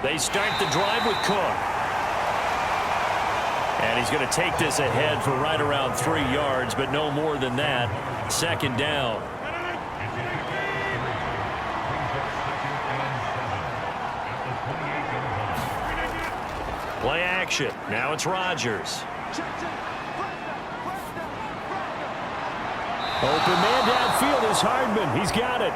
They start the drive with Cook. And he's going to take this ahead for right around 3 yards, but no more than that. Second down. Play action. Now it's Rodgers. Open man downfield is Hardman. He's got it.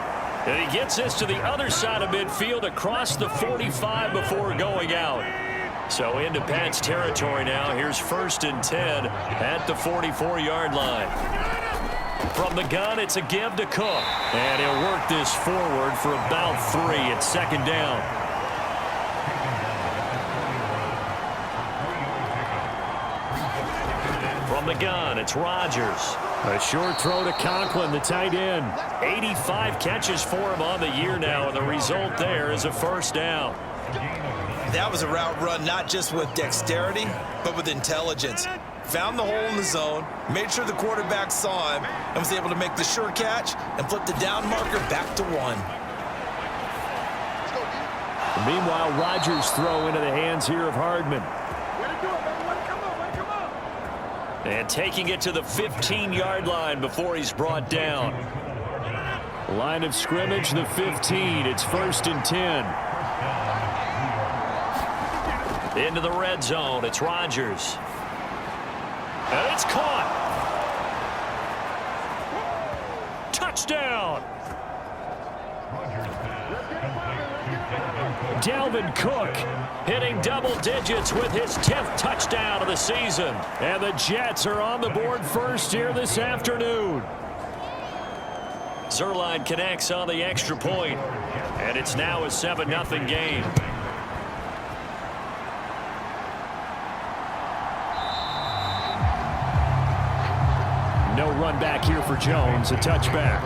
And he gets this to the other side of midfield across the 45 before going out. So into Pat's territory now. Here's 1st and 10 at the 44-yard line. From the gun, it's a give to Cook. And he'll work this forward for about 3 at second down. From the gun, it's Rodgers. A short throw to Conklin, the tight end. 85 catches for him on the year now, and the result there is a first down. That was a route run not just with dexterity, but with intelligence. Found the hole in the zone, made sure the quarterback saw him, and was able to make the sure catch and flip the down marker back to 1. Meanwhile, Rodgers' throw into the hands here of Hardman. And taking it to the 15-yard line before he's brought down. Line of scrimmage, the 15. It's 1st and 10. Into the red zone. It's Rodgers. And it's caught. Touchdown. Dalvin Cook hitting double digits with his 10th touchdown of the season. And the Jets are on the board first here this afternoon. Zerline connects on the extra point. And it's now a 7-0 game. No run back here for Jones. A touchback.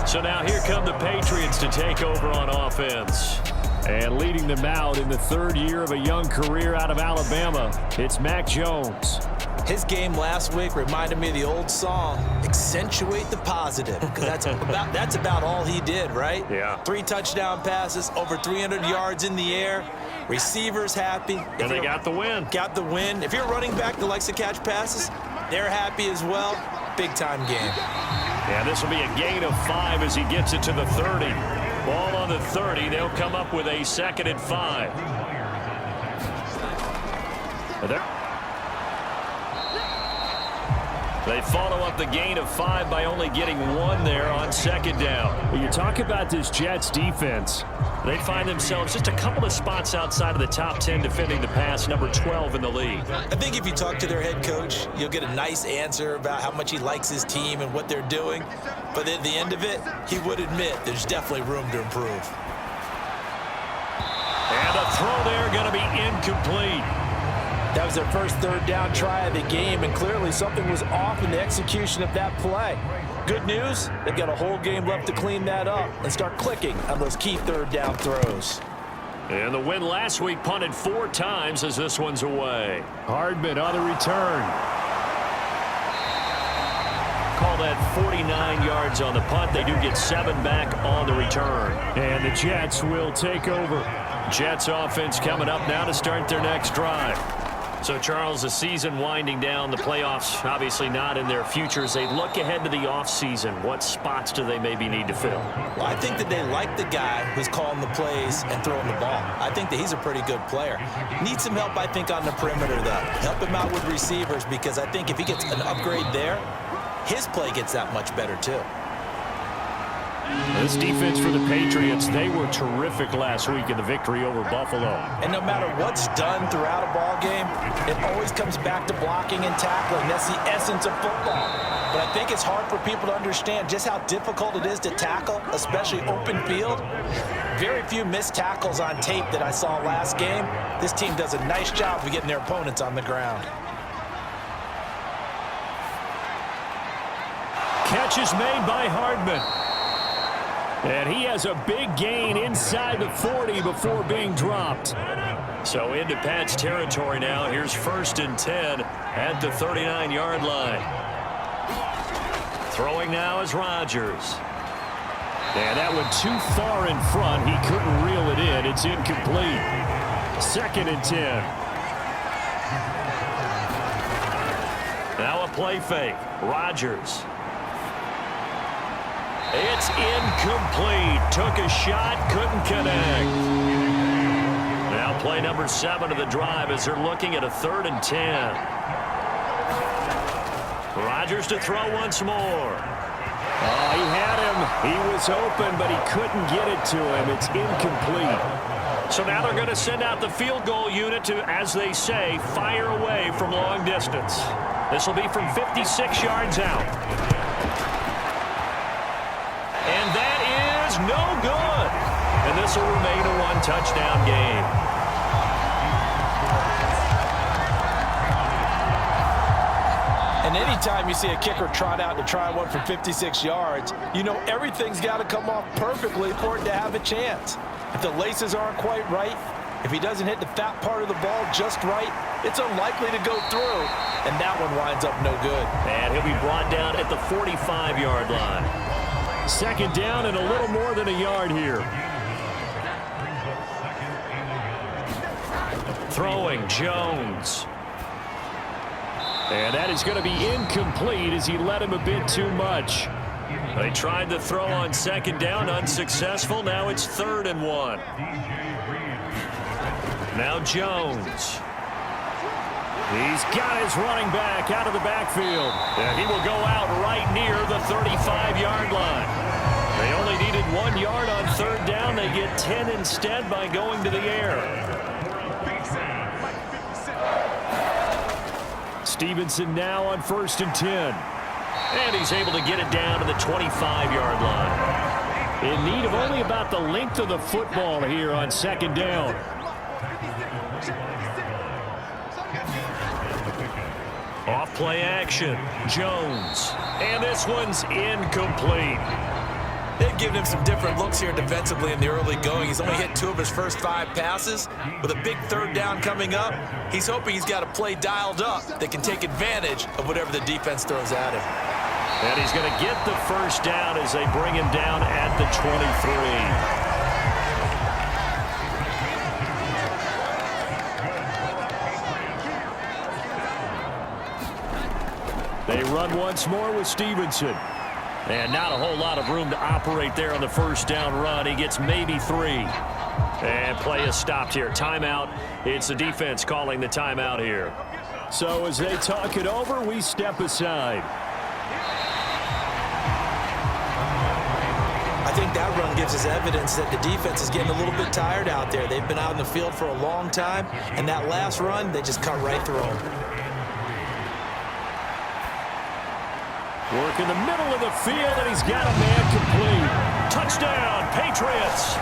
So now here come the Patriots to take over on offense. And leading them out in the 3rd year of a young career out of Alabama, it's Mac Jones. His game last week reminded me of the old song, Accentuate the Positive, because that's about all he did, right? Yeah. 3 touchdown passes, over 300 yards in the air, receivers happy. And they got the win. Got the win. If you're a running back that likes to catch passes, they're happy as well. Big-time game. Yeah, this will be a gain of 5 as he gets it to the 30. Ball on the 30. They'll come up with a 2nd and 5. They follow up the gain of 5 by only getting 1 there on 2nd down. When you talk about this Jets defense, they find themselves just a couple of spots outside of the top 10 defending the pass, number 12 in the league. I think if you talk to their head coach, you'll get a nice answer about how much he likes his team and what they're doing. But at the end of it, he would admit there's definitely room to improve. And a throw there going to be incomplete. That was their first 3rd down try of the game, and clearly something was off in the execution of that play. Good news, they've got a whole game left to clean that up and start clicking on those key 3rd down throws. And the win last week punted 4 times as this one's away. Hardman on the return. Call that 49 yards on the punt. They do get 7 back on the return. And the Jets will take over. Jets offense coming up now to start their next drive. So, Charles, the season winding down, the playoffs obviously not in their futures. They look ahead to the offseason. What spots do they maybe need to fill? Well, I think that they like the guy who's calling the plays and throwing the ball. I think that he's a pretty good player. Needs some help, I think, on the perimeter, though. Help him out with receivers, because I think if he gets an upgrade there, his play gets that much better, too. This defense for the Patriots, they were terrific last week in the victory over Buffalo. And no matter what's done throughout a ball game, it always comes back to blocking and tackling. That's the essence of football. But I think it's hard for people to understand just how difficult it is to tackle, especially open field. Very few missed tackles on tape that I saw last game. This team does a nice job of getting their opponents on the ground. Catch is made by Hardman. And he has a big gain inside the 40 before being dropped. So into Pat's territory now. Here's 1st and 10 at the 39-yard line. Throwing now is Rodgers. And that one too far in front. He couldn't reel it in. It's incomplete. 2nd and 10. Now a play fake. Rodgers. It's incomplete. Took a shot, couldn't connect. Now play number 7 of the drive as they're looking at a 3rd and 10. Rodgers to throw once more. Oh, he had him. He was open, but he couldn't get it to him. It's incomplete. So now they're going to send out the field goal unit to, as they say, fire away from long distance. This will be from 56 yards out. And that is no good. And this will remain a 1-touchdown game. And anytime you see a kicker trot out to try one from 56 yards, you know everything's got to come off perfectly for it to have a chance. If the laces aren't quite right, if he doesn't hit the fat part of the ball just right, it's unlikely to go through, and that one winds up no good. And he'll be brought down at the 45-yard line. 2nd down and a little more than a yard here. Throwing, Jones. And that is going to be incomplete as he let him a bit too much. They tried to throw on 2nd down, unsuccessful. Now it's 3rd and 1. Now Jones. He's got his running back out of the backfield. And he will go out right near the 35-yard line. They only needed 1 yard on 3rd down. They get 10 instead by going to the air. Stevenson now on 1st and 10. And he's able to get it down to the 25-yard line. In need of only about the length of the football here on 2nd down. Off play action. Jones. And this one's incomplete. They've given him some different looks here defensively in the early going. He's only hit 2 of his first 5 passes. With a big 3rd down coming up, he's hoping he's got a play dialed up that can take advantage of whatever the defense throws at him. And he's going to get the 1st down as they bring him down at the 23. They run once more with Stevenson. And not a whole lot of room to operate there on the 1st down run. He gets maybe 3. And play is stopped here. Timeout. It's the defense calling the timeout here. So as they talk it over, we step aside. I think that run gives us evidence that the defense is getting a little bit tired out there. They've been out in the field for a long time, and that last run, they just cut right through them. Work in the middle of the field, and he's got a man complete. Touchdown, Patriots!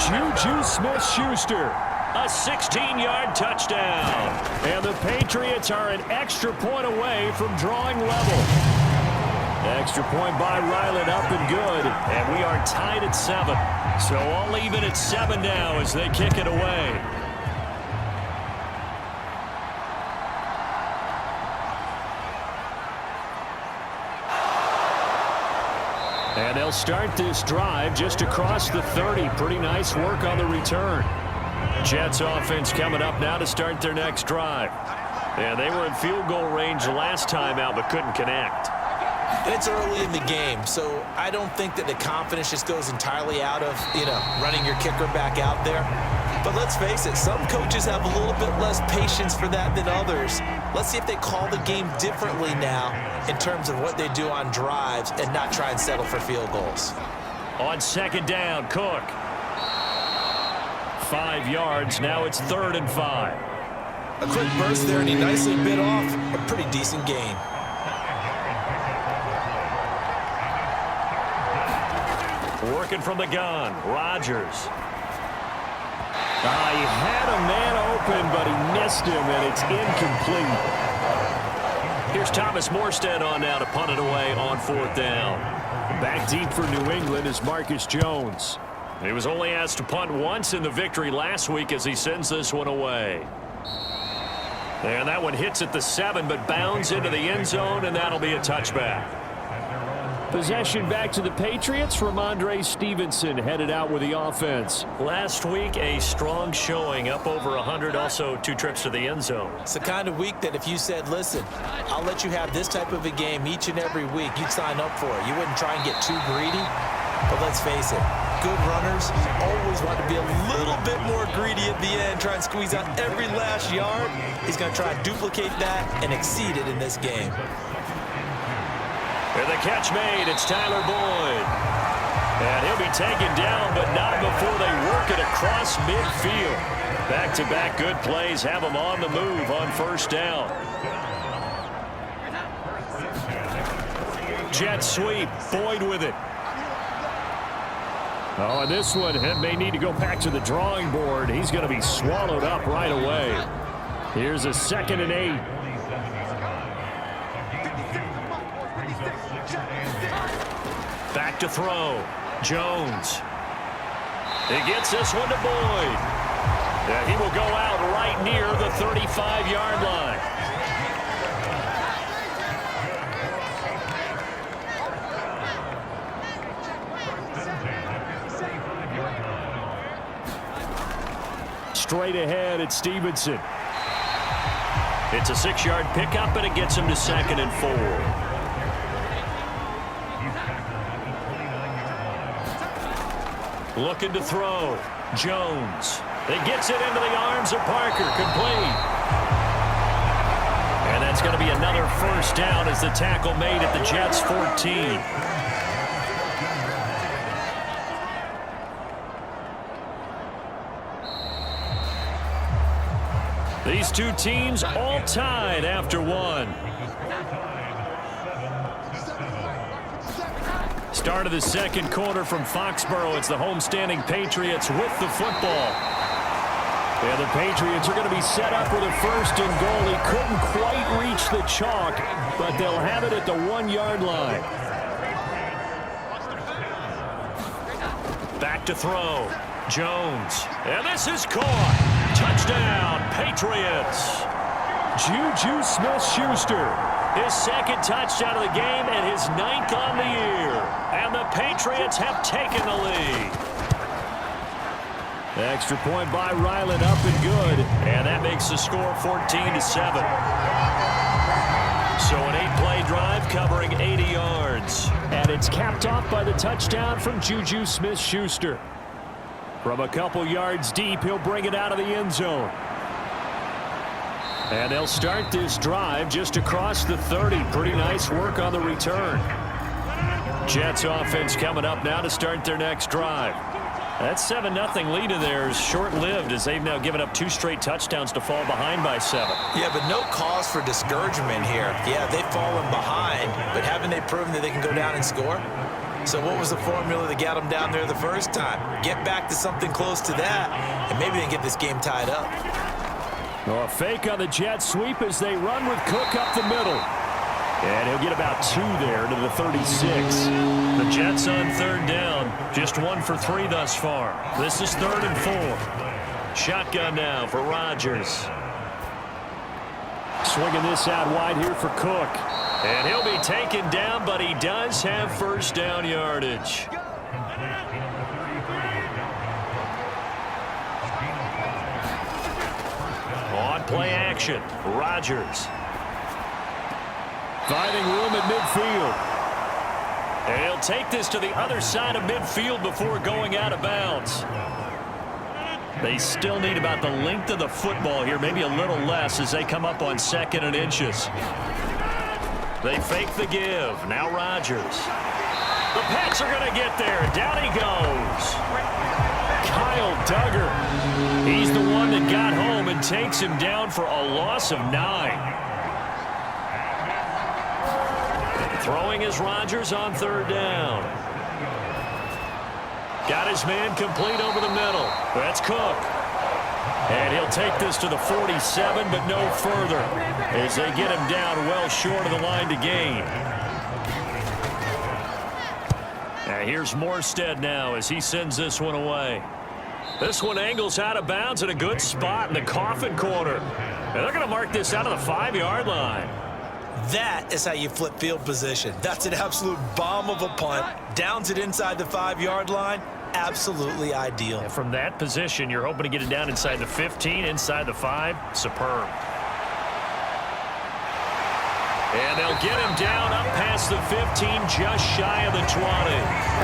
Juju Smith-Schuster. A 16-yard touchdown. And the Patriots are an extra point away from drawing level. Extra point by Ryland, up and good. And we are tied at 7. So all even at 7 now as they kick it away. And they'll start this drive just across the 30. Pretty nice work on the return. Jets offense coming up now to start their next drive. And they were in field goal range last time out but couldn't connect. And it's early in the game, so I don't think that the confidence just goes entirely out of, running your kicker back out there. But let's face it, some coaches have a little bit less patience for that than others. Let's see if they call the game differently now in terms of what they do on drives and not try and settle for field goals. On 2nd down, Cook. 5 yards, now it's 3rd and 5. A quick burst there, and he nicely bit off a pretty decent gain. Working from the gun, Rodgers. He had a man open, but he missed him, and it's incomplete. Here's Thomas Morstead on now to punt it away on 4th down. Back deep for New England is Marcus Jones. He was only asked to punt once in the victory last week as he sends this one away. And that one hits at the 7, but bounds into the end zone, and that'll be a touchback. Possession back to the Patriots from Andre Stevenson, headed out with the offense. Last week, a strong showing, up over 100, also 2 trips to the end zone. It's the kind of week that if you said, listen, I'll let you have this type of a game each and every week, you'd sign up for it. You wouldn't try and get too greedy. But let's face it, good runners always want to be a little bit more greedy at the end, try and squeeze out every last yard. He's going to try and duplicate that and exceed it in this game. And the catch made, it's Tyler Boyd. And he'll be taken down, but not before they work it across midfield. Back-to-back good plays have him on the move on first down. Jet sweep, Boyd with it. Oh, and this one may need to go back to the drawing board. He's going to be swallowed up right away. Here's a 2nd and 8. Back to throw. Jones. He gets this one to Boyd. Yeah, he will go out right near the 35-yard line. Straight ahead at Stevenson. It's a 6-yard pickup, and it gets him to 2nd and 4. Looking to throw. Jones. He gets it into the arms of Parker. Complete. And that's going to be another first down as the tackle made at the Jets' 14. These two teams all tied after one. Start of the second quarter from Foxborough. It's the homestanding Patriots with the football. Yeah, the Patriots are going to be set up with a 1st and goal. He couldn't quite reach the chalk, but they'll have it at the 1-yard line. Back to throw. Jones. And this is caught. Touchdown, Patriots. Juju Smith-Schuster. His 2nd touchdown of the game and his 9th on the year. And the Patriots have taken the lead. The extra point by Ryland, up and good. And that makes the score 14-7. So an 8-play drive covering 80 yards. And it's capped off by the touchdown from Juju Smith-Schuster. From a couple yards deep, he'll bring it out of the end zone. And they'll start this drive just across the 30. Pretty nice work on the return. Jets offense coming up now to start their next drive. That 7-0 lead of theirs short-lived as they've now given up 2 straight touchdowns to fall behind by 7. Yeah, but no cause for discouragement here. Yeah, they've fallen behind, but haven't they proven that they can go down and score? So what was the formula that got them down there the first time? Get back to something close to that, and maybe they get this game tied up. Well, a fake on the jet sweep as they run with Cook up the middle. And he'll get about 2 there to the 36. The Jets on 3rd down. Just 1 for 3 thus far. This is 3rd and 4. Shotgun now for Rodgers. Swinging this out wide here for Cook. And he'll be taken down, but he does have first down yardage. On play action, Rodgers. Finding room at midfield. And he'll take this to the other side of midfield before going out of bounds. They still need about the length of the football here, maybe a little less as they come up on 2nd and inches. They fake the give. Now Rodgers. The Pats are going to get there. Down he goes. Kyle Duggar. He's the one that got home and takes him down for a loss of 9. Throwing is Rodgers on 3rd down. Got his man complete over the middle. That's Cook. And he'll take this to the 47, but no further as they get him down well short of the line to gain. And here's Morstead now as he sends this one away. This one angles out of bounds at a good spot in the coffin corner. And they're going to mark this out of the 5-yard line. That is how you flip field position. That's an absolute bomb of a punt. Downs it inside the 5-yard line. Absolutely ideal. And from that position, you're hoping to get it down inside the 15, inside the 5. Superb. And they'll get him down up past the 15, just shy of the 20.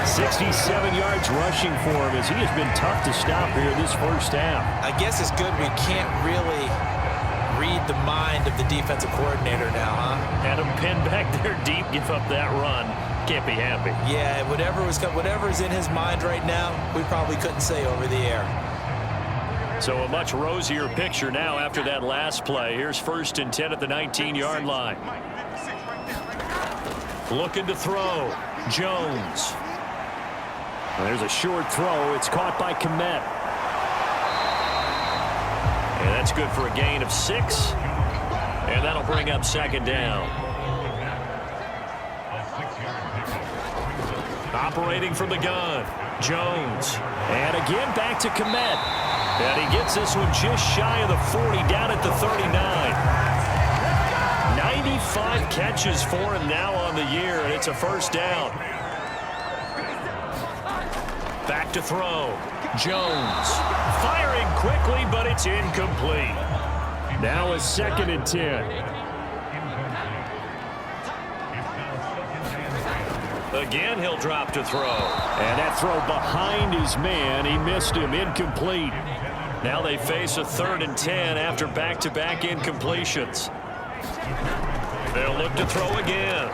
67 yards rushing for him as he has been tough to stop here this first half. I guess it's good we can't really read the mind of the defensive coordinator now, huh? Had him pinned back there deep, give up that run. Can't be happy. Yeah, whatever's in his mind right now, we probably couldn't say over the air. So a much rosier picture now after that last play. Here's 1st and 10 at the 19-yard line. Looking to throw. Jones. There's a short throw. It's caught by Kmet. And that's good for a gain of 6. And that'll bring up 2nd down. Operating from the gun. Jones. And again back to Kmet. And he gets this one just shy of the 40, down at the 39. 95 catches for him now on the year, and it's a 1st down. Back to throw. Jones. Firing quickly, but it's incomplete. Now a 2nd and 10. Again, he'll drop to throw. And that throw behind his man. He missed him. Incomplete. Now they face a 3rd and 10 after back-to-back incompletions. They'll look to throw again.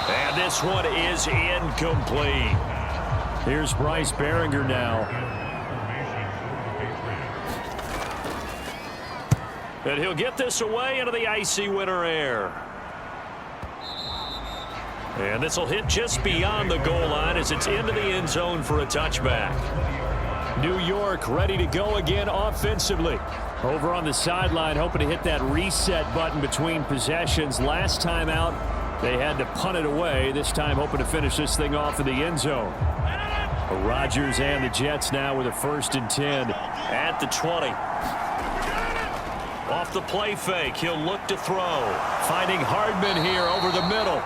And this one is incomplete. Here's Bryce Behringer now. And he'll get this away into the icy winter air. And this will hit just beyond the goal line as it's into the end zone for a touchback. New York ready to go again offensively. Over on the sideline, hoping to hit that reset button between possessions. Last time out, they had to punt it away. This time, hoping to finish this thing off in the end zone. Rodgers and the Jets now with a 1st and 10. At the 20. Off the play fake, he'll look to throw. Finding Hardman here over the middle.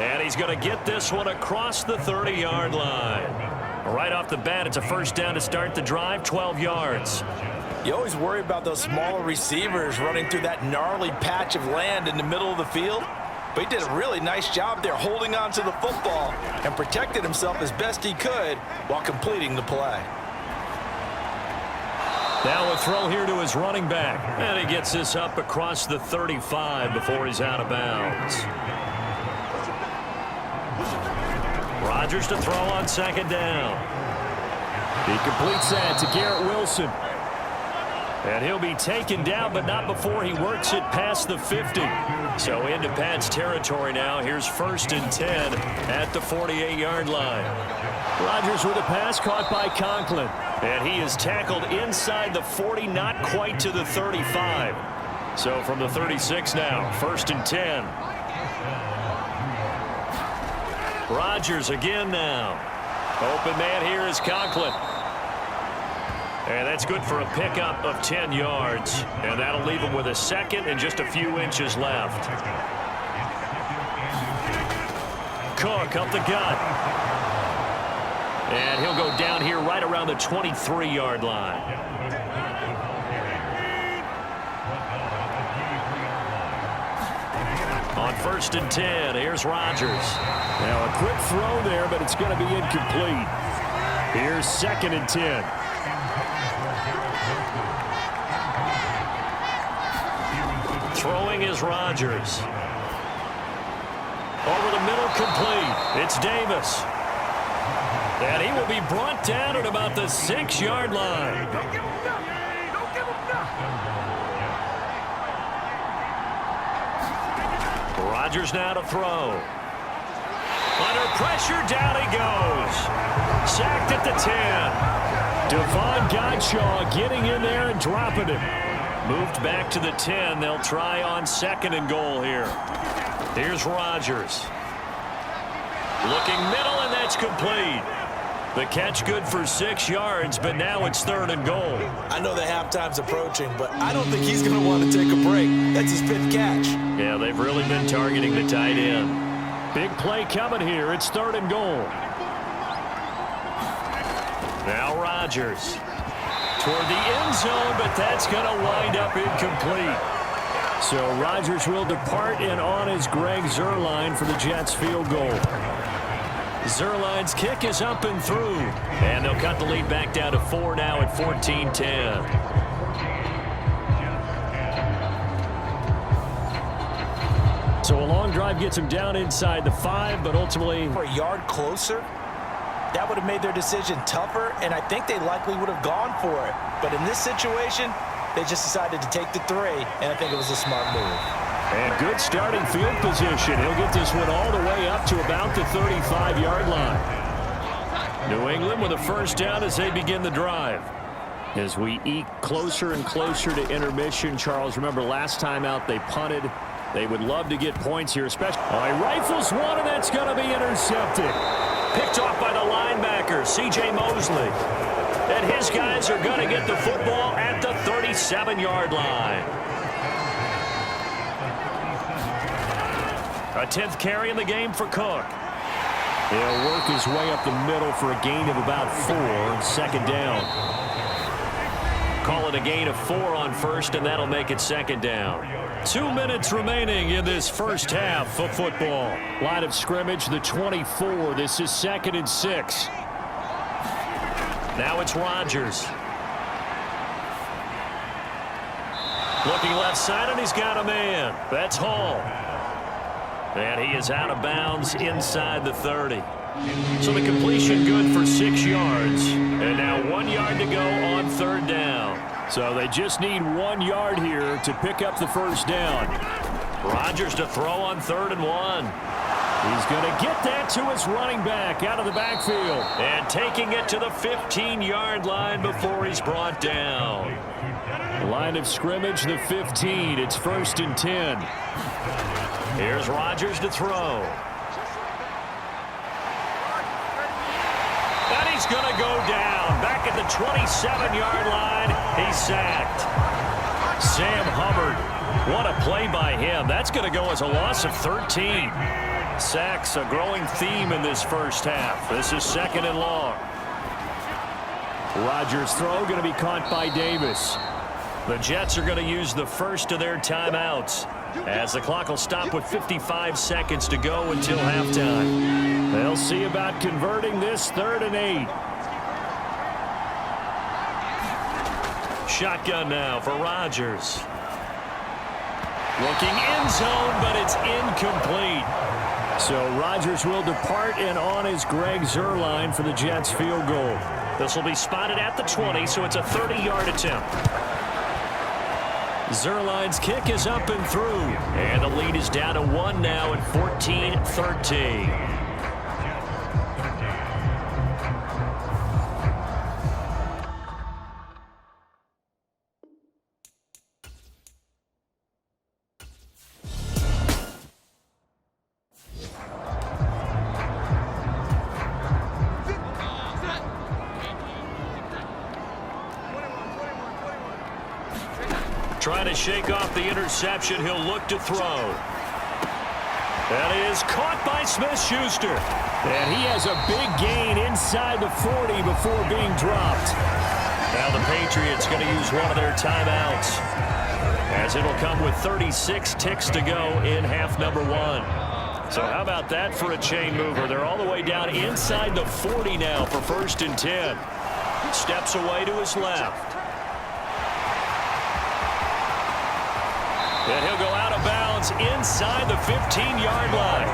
And he's going to get this one across the 30-yard line. Right off the bat, it's a 1st down to start the drive, 12 yards. You always worry about those smaller receivers running through that gnarly patch of land in the middle of the field. But he did a really nice job there holding on to the football and protected himself as best he could while completing the play. Now a throw here to his running back. And he gets this up across the 35 before he's out of bounds. Rodgers to throw on 2nd down. He completes that to Garrett Wilson. And he'll be taken down, but not before he works it past the 50. So into Pat's territory now. Here's 1st and 10 at the 48-yard line. Rodgers with a pass caught by Conklin. And he is tackled inside the 40, not quite to the 35. So from the 36 now, 1st and 10. Rodgers again now. Open man here is Conklin. And that's good for a pickup of 10 yards. And that'll leave him with a 2nd and just a few inches left. Cook up the gut. And he'll go down here right around the 23-yard line. On 1st and 10, here's Rodgers. Now a quick throw there, but it's going to be incomplete. Here's 2nd and 10. Throwing is Rodgers. Over the middle, complete. It's Davis. And he will be brought down at about the 6-yard line. Rodgers now to throw. Under pressure, down he goes. Sacked at the 10. Devon Godshaw getting in there and dropping it. Moved back to the 10. They'll try on 2nd and goal here. Here's Rodgers. Looking middle, and that's complete. The catch good for 6 yards, but now it's 3rd and goal. I know the halftime's approaching, but I don't think he's going to want to take a break. That's his 5th catch. Yeah, they've really been targeting the tight end. Big play coming here. It's 3rd and goal. Now Rodgers toward the end zone, but that's going to wind up incomplete. So Rodgers will depart, and on is Greg Zuerlein for the Jets field goal. Zuerlein's kick is up and through. And they'll cut the lead back down to 4 now at 14-10. So a long drive gets him down inside the 5, but ultimately For a yard closer, that would have made their decision tougher, and I think they likely would have gone for it. But in this situation, they just decided to take the 3, and I think it was a smart move. And good starting field position. He'll get this one all the way up to about the 35-yard line. New England with a first down as they begin the drive. As we eke closer and closer to intermission, Charles, remember last time out they punted. They would love to get points here, especially. He rifles one, and that's going to be intercepted. Picked off by the linebacker, C.J. Mosley. And his guys are going to get the football at the 37-yard line. A 10th carry in the game for Cook. He'll work his way up the middle for a gain of about 4, 2nd down. Call it a gain of 4 on first, and that'll make it 2nd down. 2 minutes remaining in this first half of football. Line of scrimmage, the 24. This is 2nd and 6. Now it's Rodgers. Looking left side, and he's got a man. That's Hall. And he is out of bounds inside the 30. So the completion good for 6 yards. And now 1 yard to go on 3rd down. So they just need 1 yard here to pick up the first down. Rodgers to throw on 3rd and 1. He's going to get that to his running back out of the backfield. And taking it to the 15-yard line before he's brought down. Line of scrimmage, the 15. It's 1st and 10. Here's Rodgers to throw. And he's going to go down. Back at the 27-yard line. He's sacked. Sam Hubbard. What a play by him. That's going to go as a loss of 13. Sacks, a growing theme in this first half. This is 2nd and long. Rodgers' throw going to be caught by Davis. The Jets are going to use the first of their timeouts, as the clock will stop with 55 seconds to go until halftime. They'll see about converting this 3rd and 8. Shotgun now for Rodgers. Looking end zone, but it's incomplete. So Rodgers will depart, and on is Greg Zuerlein for the Jets field goal. This will be spotted at the 20, so it's a 30-yard attempt. Zuerlein's kick is up and through. And the lead is down to 1 now at 14-13. Trying to shake off the interception. He'll look to throw. That is caught by Smith-Schuster. And he has a big gain inside the 40 before being dropped. Now the Patriots going to use one of their timeouts, as it'll come with 36 ticks to go in half number 1. So how about that for a chain mover? They're all the way down inside the 40 now for 1st and 10. Steps away to his left. And he'll go out of bounds inside the 15-yard line.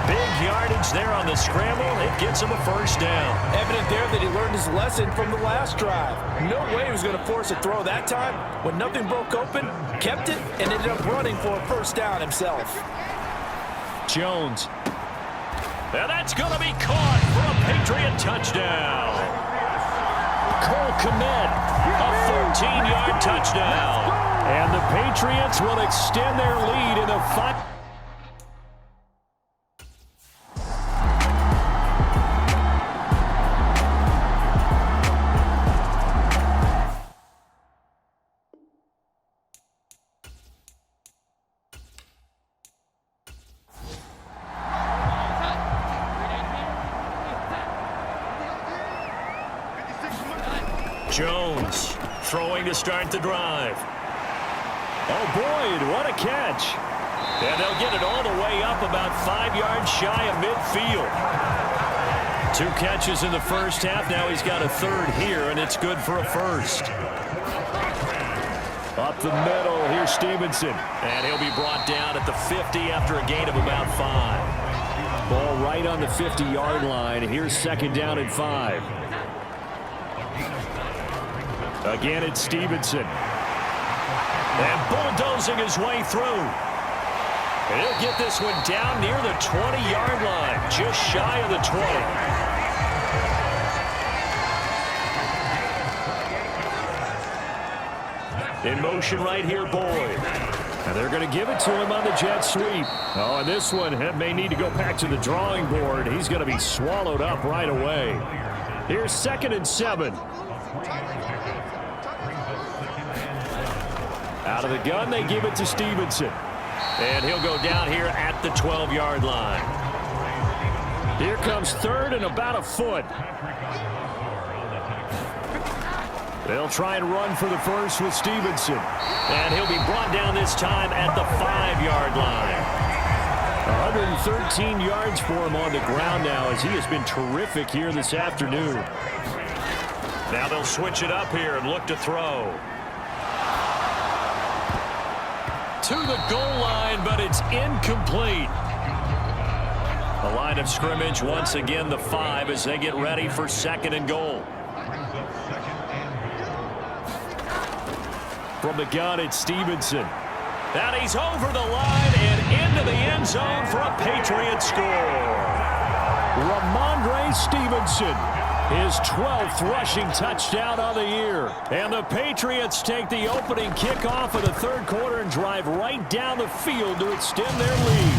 Big yardage there on the scramble. It gets him a first down. Evident there that he learned his lesson from the last drive. No way he was going to force a throw that time. When nothing broke open, kept it, and ended up running for a first down himself. Jones. And that's going to be caught for a Patriot touchdown. Cole Kmet, a 14-yard touchdown. And the Patriots will extend their lead in the 5. Jones throwing to start the drive. Oh, Boyd, what a catch. And they'll get it all the way up about 5 yards shy of midfield. 2 catches in the first half. Now he's got a third here, and it's good for a first. Up the middle, here's Stevenson. And he'll be brought down at the 50 after a gain of about 5. Ball right on the 50-yard line. Here's second down and 5. Again, it's Stevenson. And bulldozing his way through. And he'll get this one down near the 20-yard line, just shy of the 20. In motion right here, Boyd. And they're going to give it to him on the jet sweep. Oh, and this one may need to go back to the drawing board. He's going to be swallowed up right away. Here's second and 7. Out of the gun, they give it to Stevenson. And he'll go down here at the 12-yard line. Here comes third and about a foot. They'll try and run for the first with Stevenson. And he'll be brought down this time at the 5-yard line. 113 yards for him on the ground now as he has been terrific here this afternoon. Now they'll switch it up here and look to throw. To the goal line, but it's incomplete. The line of scrimmage once again the 5 as they get ready for second and goal. From the gun, it's Stevenson. And he's over the line and into the end zone for a Patriot score. Ramondre Stevenson, his 12th rushing touchdown of the year. And the Patriots take the opening kickoff of the third quarter and drive right down the field to extend their lead.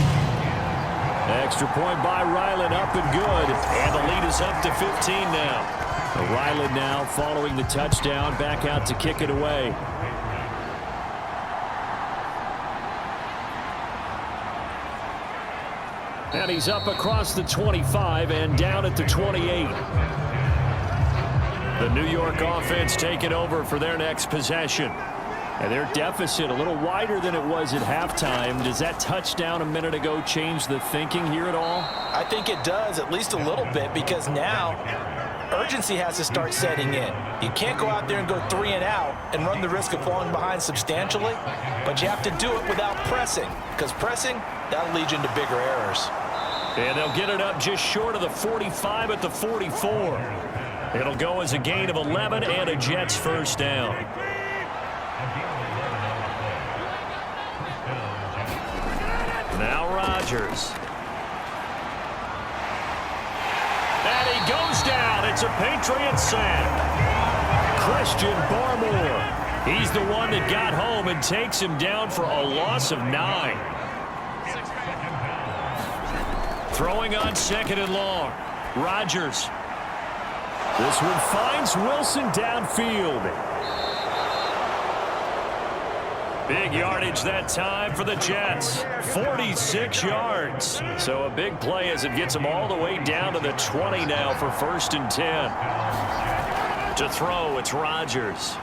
Extra point by Ryland, up and good. And the lead is up to 15 now. Ryland now following the touchdown, back out to kick it away. And he's up across the 25 and down at the 28. The New York offense taking over for their next possession. And their deficit a little wider than it was at halftime. Does that touchdown a minute ago change the thinking here at all? I think it does, at least a little bit, because now urgency has to start setting in. You can't go out there and go 3 and out and run the risk of falling behind substantially, but you have to do it without pressing, because pressing, that'll lead you into bigger errors. And they'll get it up just short of the 45 at the 44. It'll go as a gain of 11 and a Jets first down. Now Rodgers. And he goes down. It's a Patriot sack. Christian Barmore. He's the one that got home and takes him down for a loss of 9. Throwing on second and long. Rodgers. This one finds Wilson downfield. Big yardage that time for the Jets. 46 yards. So a big play as it gets them all the way down to the 20 now for first and 10. To throw, it's Rodgers.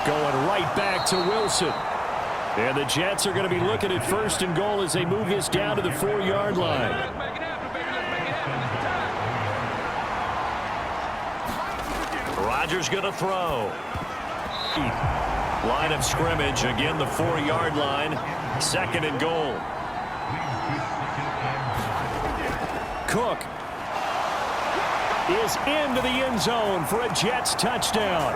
Going right back to Wilson. And the Jets are going to be looking at first and goal as they move this down to the 4-yard line. Rodgers going to throw. Line of scrimmage, again the 4-yard line. Second and goal. Cook is into the end zone for a Jets touchdown.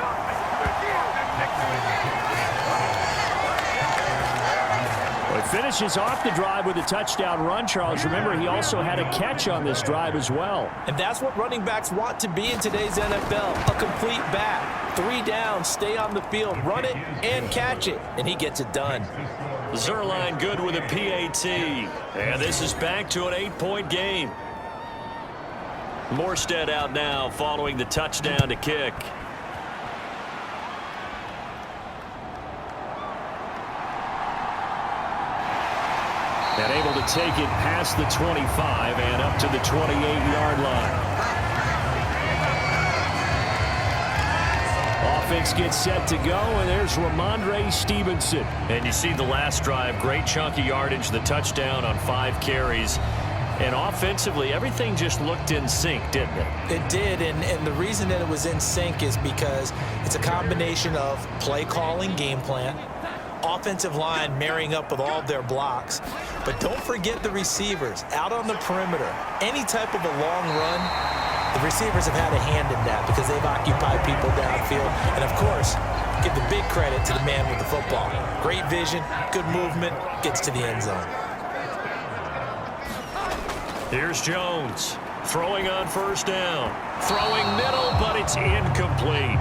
Well, finishes off the drive with a touchdown run, Charles. Remember, he also had a catch on this drive as well. And that's what running backs want to be in today's NFL, a complete back. 3 down, stay on the field, run it, and catch it. And he gets it done. Zerline good with a PAT. And this is back to an 8-point game. Morstead out now following the touchdown to kick. And able to take it past the 25 and up to the 28-yard line. offense gets set to go, and there's Ramondre Stevenson. And you see the last drive, great chunk of yardage, the touchdown on 5 carries. And offensively, everything just looked in sync, didn't it? It did, and the reason that it was in sync is because it's a combination of play calling, game plan, offensive line marrying up with all of their blocks. But don't forget the receivers out on the perimeter. Any type of a long run, the receivers have had a hand in that because they've occupied people downfield. And, of course, give the big credit to the man with the football. Great vision, good movement, gets to the end zone. Here's Jones, throwing on first down. Throwing middle, but it's incomplete.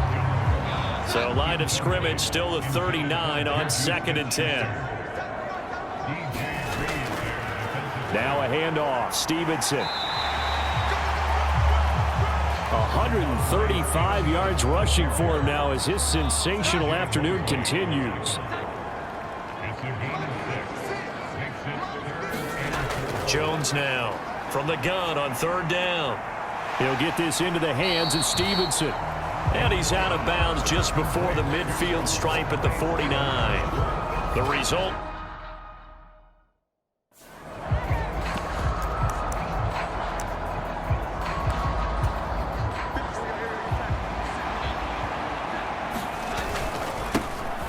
So line of scrimmage still the 39 on 2nd and 10. Now a handoff. Stevenson. 135 yards rushing for him now as his sensational afternoon continues. Jones now from the gun on 3rd down. He'll get this into the hands of Stevenson. And he's out of bounds just before the midfield stripe at the 49. The result.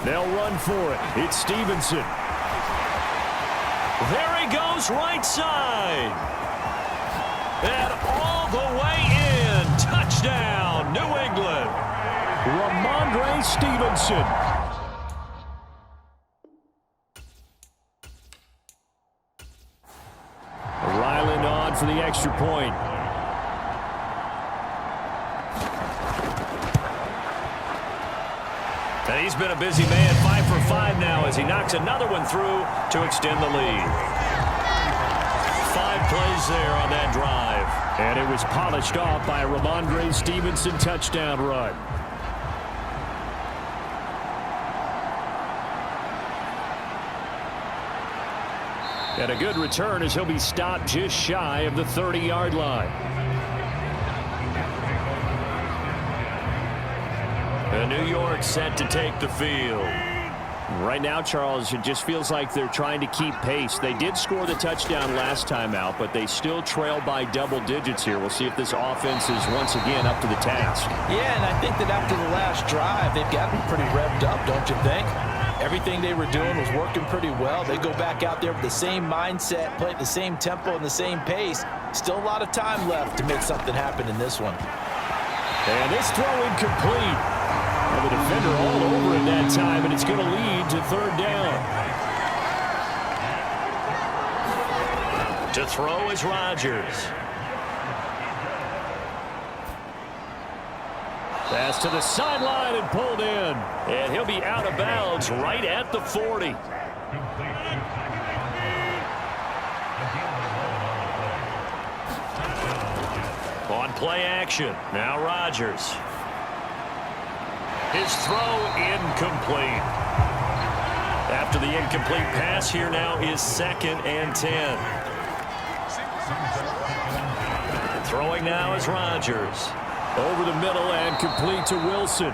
They'll run for it. It's Stevenson. There he goes, right side. And all the way in. Touchdown, New England. Ramondre Stevenson. Ryland on for the extra point. And he's been a busy man, 5 for 5 now as he knocks another one through to extend the lead. 5 plays there on that drive. And it was polished off by a Ramondre Stevenson touchdown run. And a good return as he'll be stopped just shy of the 30-yard line. New York set to take the field. Right now, Charles, it just feels like they're trying to keep pace. They did score the touchdown last time out, but they still trail by double digits here. We'll see if this offense is once again up to the task. Yeah, and I think that after the last drive, they've gotten pretty revved up, don't you think? Everything they were doing was working pretty well. They go back out there with the same mindset, play at the same tempo and the same pace. Still a lot of time left to make something happen in this one. And this throw incomplete. And the defender all over it that time, and it's going to lead to 3rd down. To throw is Rodgers. Pass to the sideline and pulled in. And he'll be out of bounds right at the 40. On play action, now Rodgers. His throw incomplete. After the incomplete pass, here now is 2nd and 10. Throwing now is Rodgers. Over the middle and complete to Wilson.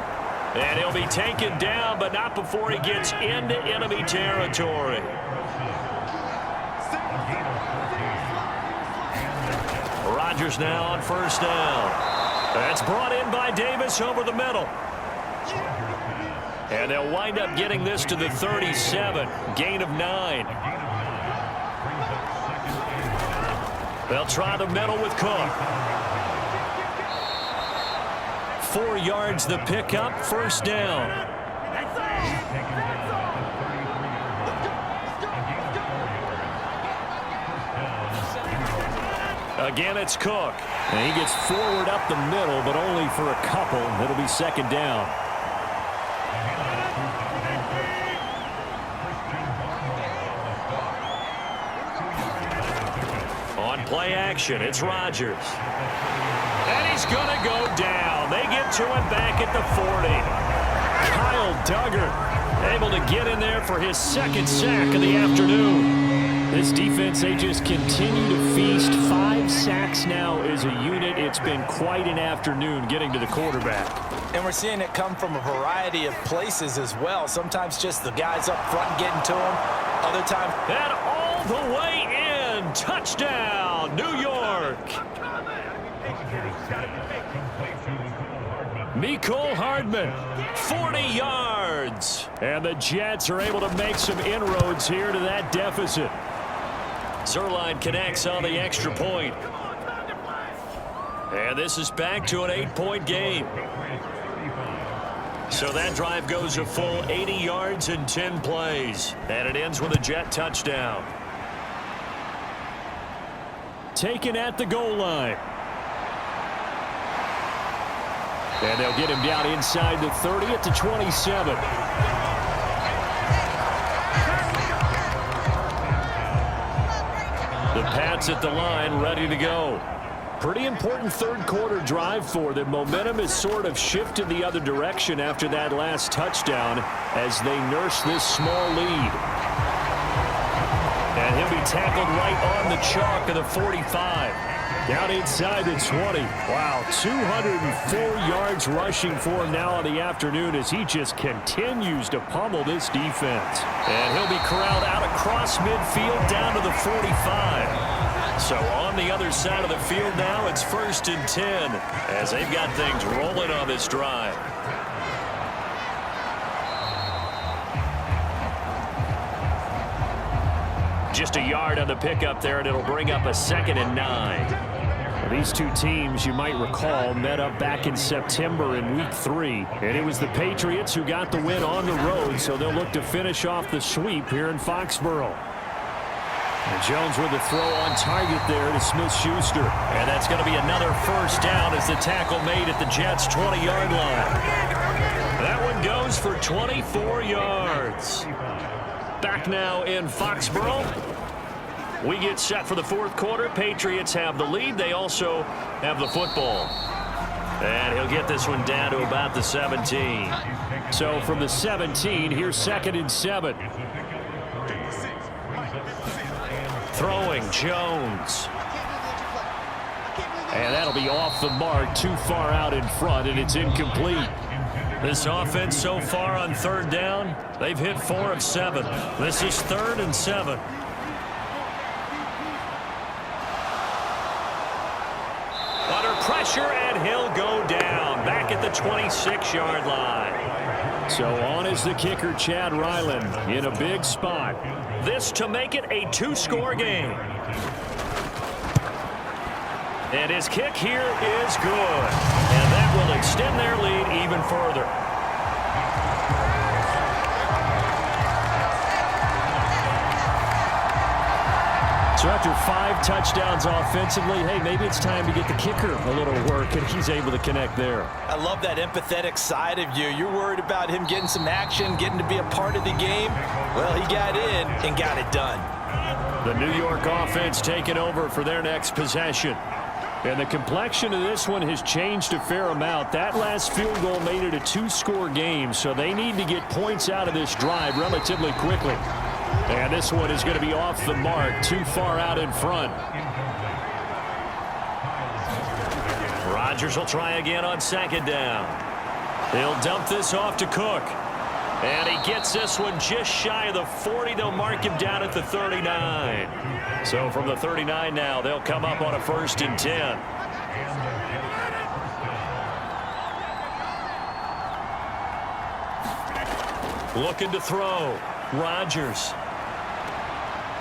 And he'll be taken down, but not before he gets into enemy territory. Rodgers now on 1st down. That's brought in by Davis over the middle. And they'll wind up getting this to the 37, gain of 9. They'll try the middle with Cook. 4 yards the pickup, 1st down. Again, it's Cook. And he gets forward up the middle, but only for a couple. It'll be 2nd down. On play action, it's Rodgers. And he's going to go down. They get to him back at the 40. Kyle Duggar able to get in there for his 2nd sack of the afternoon. This defense, they just continue to feast. 5 sacks now as a unit. It's been quite an afternoon getting to the quarterback. And we're seeing it come from a variety of places as well. Sometimes just the guys up front getting to him. Other times. And all the way in. Touchdown, New York. Mecole Hardman, 40 yards. And the Jets are able to make some inroads here to that deficit. Zuerlein connects on the extra point. And this is back to an 8-point game. So that drive goes a full 80 yards in 10 plays. And it ends with a Jet touchdown. Taken at the goal line. And they'll get him down inside the 30 at the 27. The Pats at the line ready to go. Pretty important third quarter drive for them. Momentum has sort of shifted the other direction after that last touchdown as they nurse this small lead. And he'll be tackled right on the chalk of the 45. Down inside the 20. Wow, 204 yards rushing for him now on the afternoon as he just continues to pummel this defense. And he'll be corralled out across midfield down to the 45. So on the other side of the field now, it's 1st and 10 as they've got things rolling on this drive. Just a yard on the pickup there, and it'll bring up a 2nd and 9. These two teams, you might recall, met up back in September in Week 3. And it was the Patriots who got the win on the road, so they'll look to finish off the sweep here in Foxborough. And Jones with the throw on target there to Smith-Schuster. And that's going to be another 1st down as the tackle made at the Jets' 20-yard line. That one goes for 24 yards. Back now in Foxborough. We get set for the 4th quarter. Patriots have the lead. They also have the football. And he'll get this one down to about the 17. So from the 17, here's 2nd and 7. Throwing Jones. And that'll be off the mark, too far out in front, and it's incomplete. This offense so far on 3rd down, they've hit 4 of 7. This is 3rd and 7. Under pressure, and he'll go down back at the 26-yard line. So on is the kicker, Chad Ryland, in a big spot. This to make it a 2-score game. And his kick here is good. And that will extend their lead even further. So after 5 touchdowns offensively, hey, maybe it's time to get the kicker a little work, and he's able to connect there. I love that empathetic side of you. You're worried about him getting some action, getting to be a part of the game. Well, he got in and got it done. The New York offense taking over for their next possession. And the complexion of this one has changed a fair amount. That last field goal made it a 2-score game, so they need to get points out of this drive relatively quickly. And this one is going to be off the mark, too far out in front. Rodgers will try again on 2nd down. He'll dump this off to Cook. And he gets this one just shy of the 40. They'll mark him down at the 39. So from the 39 now, they'll come up on a 1st and 10. Looking to throw. Rodgers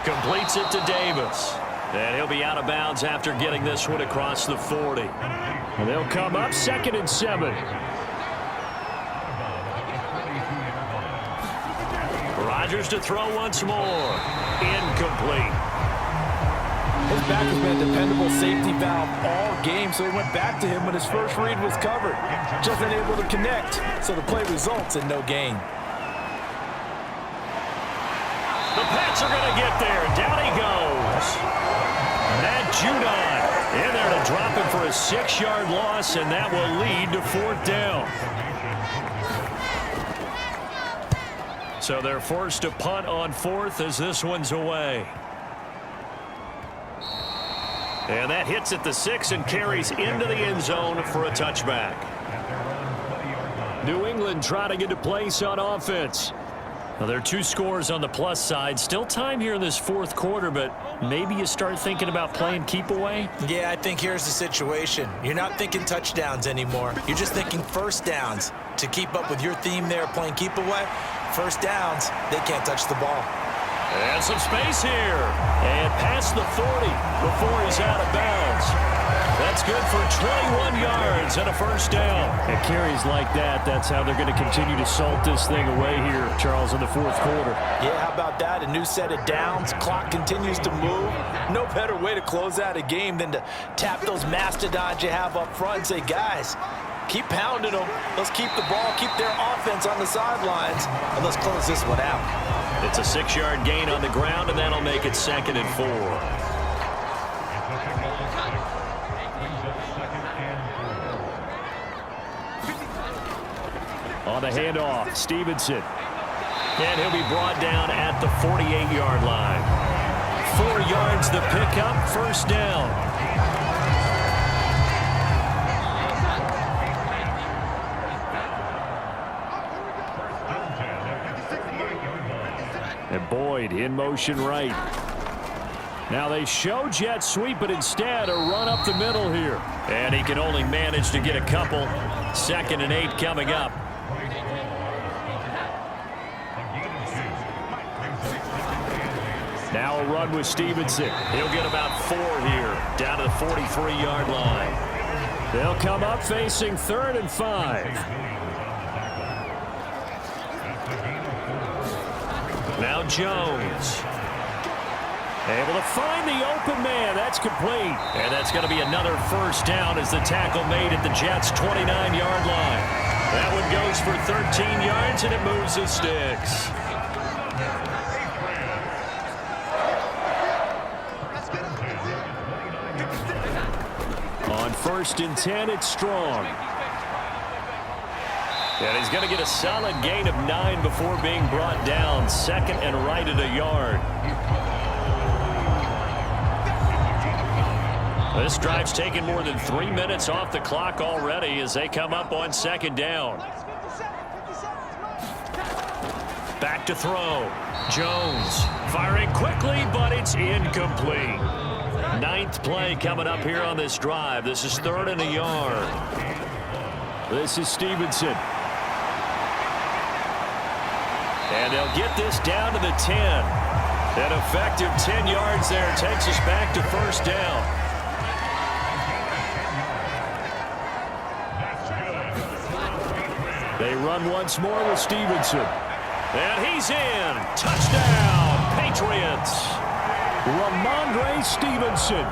completes it to Davis. And he'll be out of bounds after getting this one across the 40. And they'll come up 2nd and 7. Rodgers to throw once more. Incomplete. His back has been a dependable safety valve all game, so he went back to him when his first read was covered. Just unable to connect, so the play results in no gain. The Pats are going to get there. Down he goes. Matt Judon in there to drop him for a 6-yard loss, and that will lead to 4th down. So they're forced to punt on 4th as this one's away. And that hits at the 6 and carries into the end zone for a touchback. New England trying to get to place on offense. Well, there are 2 scores on the plus side. Still time here in this fourth quarter, but maybe you start thinking about playing keep away? Yeah, I think here's the situation. You're not thinking touchdowns anymore. You're just thinking first downs. To keep up with your theme there, playing keep away, first downs, they can't touch the ball. And some space here. And past the 40 before he's out of bounds. That's good for 21 yards and a first down. And carries like that, that's how they're going to continue to salt this thing away here, Charles, in the fourth quarter. Yeah, how about that? A new set of downs. Clock continues to move. No better way to close out a game than to tap those mastodons you have up front and say, guys, keep pounding them. Let's keep the ball, keep their offense on the sidelines, and let's close this one out. It's a 6-yard gain on the ground, and that'll make it 2nd and 4. On the handoff, Stevenson. And he'll be brought down at the 48-yard line. 4 yards the pickup, first down. And Boyd in motion right. Now they show jet sweep, but instead a run up the middle here. And he can only manage to get a couple. 2nd and 8 coming up. Now a run with Stevenson. He'll get about 4 here, down to the 43-yard line. They'll come up facing 3rd and 5. Now Jones. Able to find the open man. That's complete. And that's going to be another first down as the tackle made at the Jets' 29-yard line. That one goes for 13 yards, and it moves the sticks. On 1st and 10, it's Strong. And he's going to get a solid gain of 9 before being brought down. 2nd and right at a yard. This drive's taken more than 3 minutes off the clock already as they come up on 2nd down. Back to throw. Jones firing quickly, but it's incomplete. 9th play coming up here on this drive. This is 3rd and a yard. This is Stevenson. And they'll get this down to the 10. An effective 10 yards there takes us back to first down. They run once more with Stevenson. And he's in. Touchdown, Patriots. Ramondre Stevenson.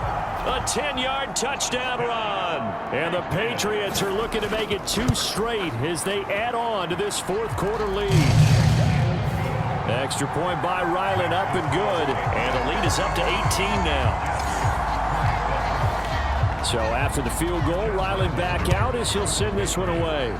A 10-yard touchdown run. And the Patriots are looking to make it 2 straight as they add on to this fourth quarter lead. Extra point by Ryland, up and good. And the lead is up to 18 now. So after the field goal, Ryland back out as he'll send this one away.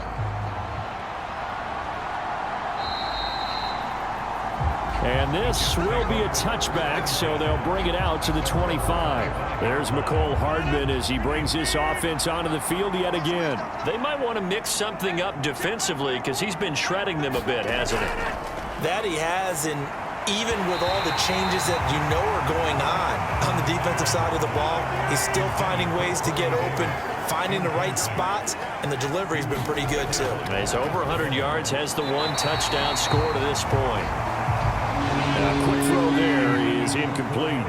And this will be a touchback, so they'll bring it out to the 25. There's McCole Hardman as he brings this offense onto the field yet again. They might want to mix something up defensively because he's been shredding them a bit, hasn't he? That he has, and even with all the changes that you know are going on the defensive side of the ball, he's still finding ways to get open, finding the right spots, and the delivery's been pretty good too. He's over 100 yards, has the 1 touchdown score to this point. A quick throw there is incomplete.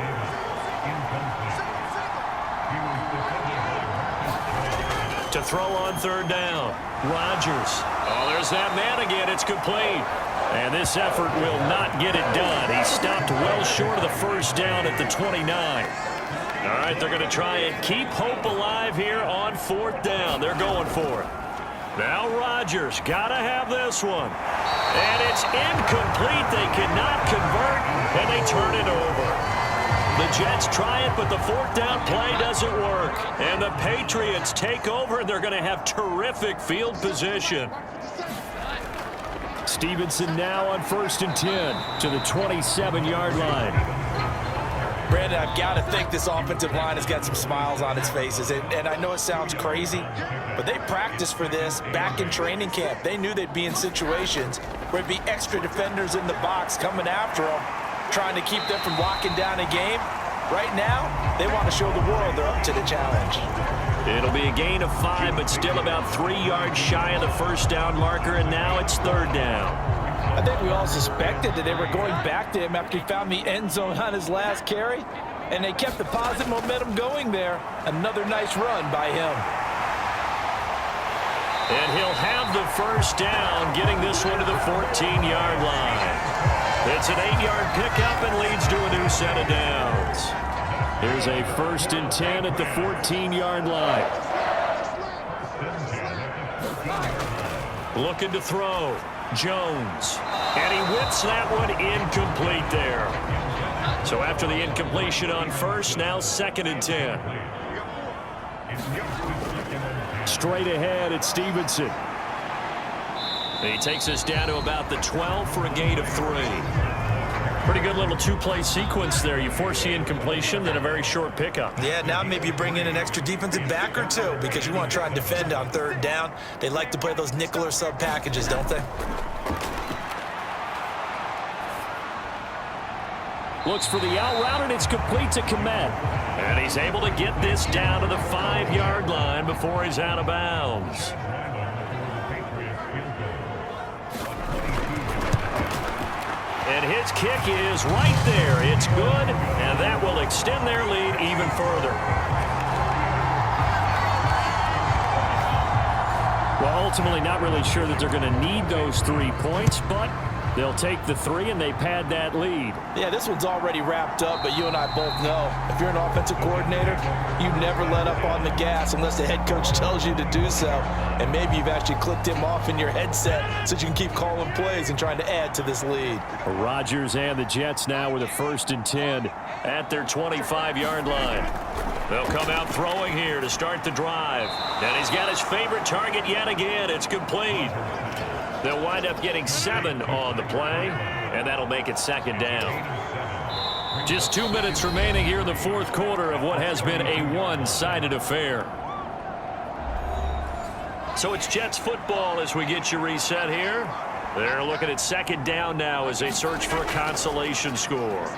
To throw on 3rd down. Rodgers. Oh, there's that man again. It's complete. And this effort will not get it done. He stopped well short of the first down at the 29. All right, they're going to try and keep hope alive here on 4th down. They're going for it. Now Rodgers got to have this one. And it's incomplete. They cannot convert, and they turn it over. The Jets try it, but the 4th down play doesn't work. And the Patriots take over, and they're going to have terrific field position. Stevenson now on 1st and 10 to the 27-yard line. Brandon, I've got to think this offensive line has got some smiles on its faces. And I know it sounds crazy, but they practiced for this back in training camp. They knew they'd be in situations where it'd be extra defenders in the box coming after them, trying to keep them from locking down a game. Right now, they want to show the world they're up to the challenge. It'll be a gain of 5, but still about 3 yards shy of the first down marker, and now it's 3rd down. I think we all suspected that they were going back to him after he found the end zone on his last carry, and they kept the positive momentum going there. Another nice run by him. And he'll have the first down, getting this one to the 14-yard line. It's an 8-yard pickup and leads to a new set of downs. Here's a 1st and 10 at the 14-yard line. Looking to throw. Jones. And he whips that one incomplete there. So after the incompletion on first, now 2nd and 10. Straight ahead at Stevenson. He takes us down to about the 12 for a gain of 3. Pretty good little 2-play sequence there. You force the incompletion, then a very short pickup. Yeah, now maybe you bring in an extra defensive back or two because you want to try and defend on 3rd down. They like to play those nickel or sub packages, don't they? Looks for the out route, and it's complete to Komet. And he's able to get this down to the 5-yard line before he's out of bounds. And his kick is right there. It's good, and that will extend their lead even further. Well, ultimately not really sure that they're going to need those 3 points, but they'll take the 3 and they pad that lead. Yeah, this one's already wrapped up, but you and I both know if you're an offensive coordinator, you never let up on the gas unless the head coach tells you to do so. And maybe you've actually clicked him off in your headset so you can keep calling plays and trying to add to this lead. Rodgers and the Jets now with a 1st and 10 at their 25-yard line. They'll come out throwing here to start the drive. And he's got his favorite target yet again. It's complete. They'll wind up getting 7 on the play, and that'll make it 2nd down. Just 2 minutes remaining here in the 4th quarter of what has been a one-sided affair. So it's Jets football as we get you reset here. They're looking at 2nd down now as they search for a consolation score.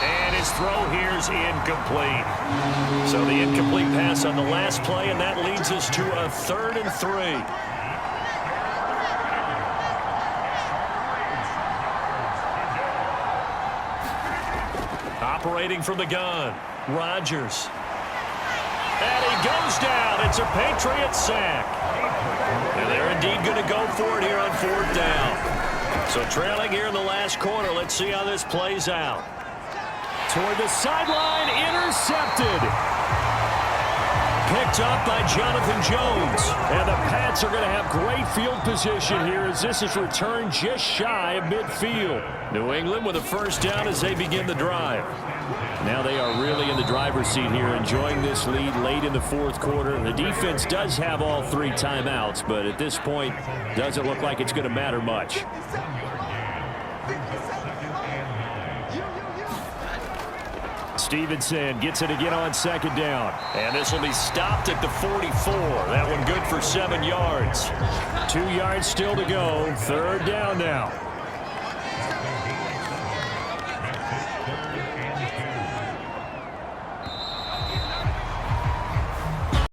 And his throw here is incomplete. So the incomplete pass on the last play, and that leads us to a 3rd and 3. Operating from the gun, Rodgers. And he goes down. It's a Patriot sack. And they're indeed going to go for it here on 4th down. So trailing here in the last quarter. Let's see how this plays out. Toward the sideline, intercepted. Picked up by Jonathan Jones. And the Pats are going to have great field position here as this is returned just shy of midfield. New England with a 1st down as they begin the drive. Now they are really in the driver's seat here, enjoying this lead late in the 4th quarter. The defense does have all 3 timeouts, but at this point, doesn't look like it's going to matter much. Stevenson gets it again on 2nd down. And this will be stopped at the 44. That one good for 7 yards. 2 yards still to go. 3rd down now.